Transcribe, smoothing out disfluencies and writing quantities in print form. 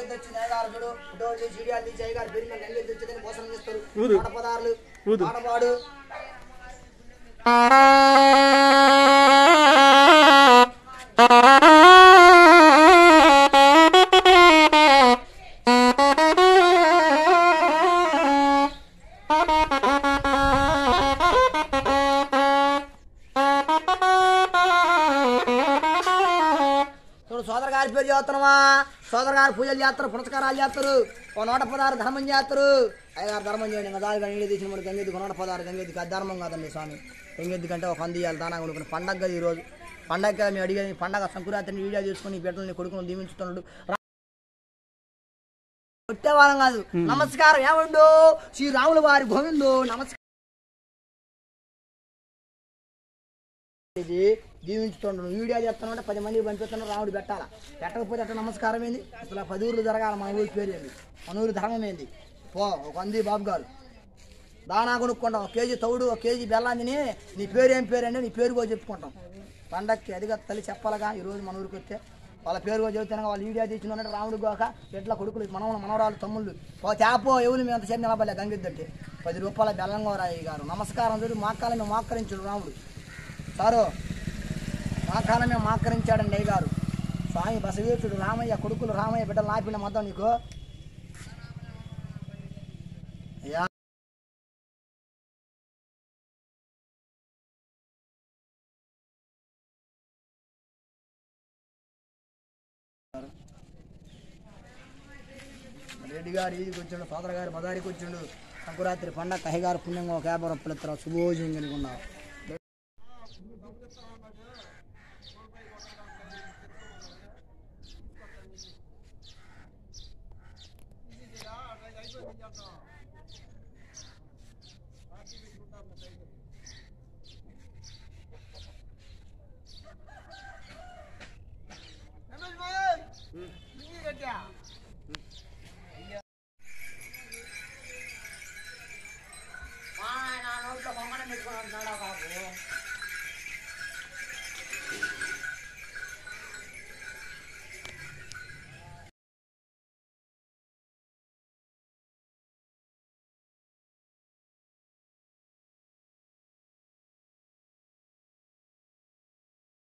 గంగెద్దు వచ్చింది అయ్యగారు చూడు ఫోటోలు సీడియాలు తీసి అయ్యగారు పేరు మీద గంగెద్దు వచ్చిందని మోసం చేస్తారు ఆడపదారులు ఆడపాడు సోదరు గారి పేరు చేస్తున్నావా సోదరు గారు పూజలు చేస్తారు పురస్కారాలు చేస్తారు 116 ధర్మం చేస్తారు అయ్యగారు ధర్మం చేయండి ఇంకా దాని నీళ్ళు తీసిన మనకి గంగెద్దుకు 116 గంగెద్దుకు అది ధర్మం కాదండి స్వామి గంగెద్దు కంటే ఒక పంది ఇవ్వాలి దానా కొనుక్కుని పండగ ఈరోజు పండగ మేము అడిగేది పండగ సంక్రాంతిని వీడియో చేసుకుని బిడ్డల్ని కొడుకుని దీవించుతున్నాడు కొట్టేవాళ్ళం కాదు నమస్కారం ఏమండు శ్రీరాముల వారి గోవిందు నమస్కారం జీవించుతుండ్రు వీడియో చేస్తానంటే 10 మందికి పంపిస్తున్నాడు రాముడు పెట్టాలా పెట్టకపోతే అట్లా నమస్కారం ఏంది అసలు 10 ఊర్లు జరగాలి మన ఊరి పేరు ఏంది మన ఊరి ధర్మం ఏంది పో ఒక అంది బాబు గారు దానా కొనుక్కుంటాం 1 కేజీ తౌడు 1 కేజీ బెల్లాన్ని నీ పేరు ఏం పేరు అంటే నీ పేరు కూడా చెప్పుకుంటాం పండక్కి అదిగా తల్లి చెప్పాలగా ఈరోజు మన ఊరికి వస్తే వాళ్ళ పేరు కూడా చెబుతాను వాళ్ళు వీడియో తీసిన రాముడు గోక ఎట్లా కొడుకులు మనవరాలు తమ్ముళ్ళు తేపో ఎవరు మేము అంతసేపు నిలబడలే గంగిద్దంటే 10 రూపాయల బెల్లం కోరాయి గారు నమస్కారం చూడు మా కాలమే మోకరించాడు రాముడు సారు మా కాలమే మోకరించాడండి అయ్య గారు స్వామి బసవేశ్వరుడు రామయ్య కొడుకులు రామయ్య బిడ్డలు నాపిన మొత్తం నీకు రెడ్డి గారు ఈదికి వచ్చిండు సోదర గారు బదారికి వచ్చిండు సంక్రాంతి పండగ అయ్యగారు పుణ్యంగా ఒక 50 రూపాయలు ఇస్తారు శుభోజనం కలిగి ఉన్నారు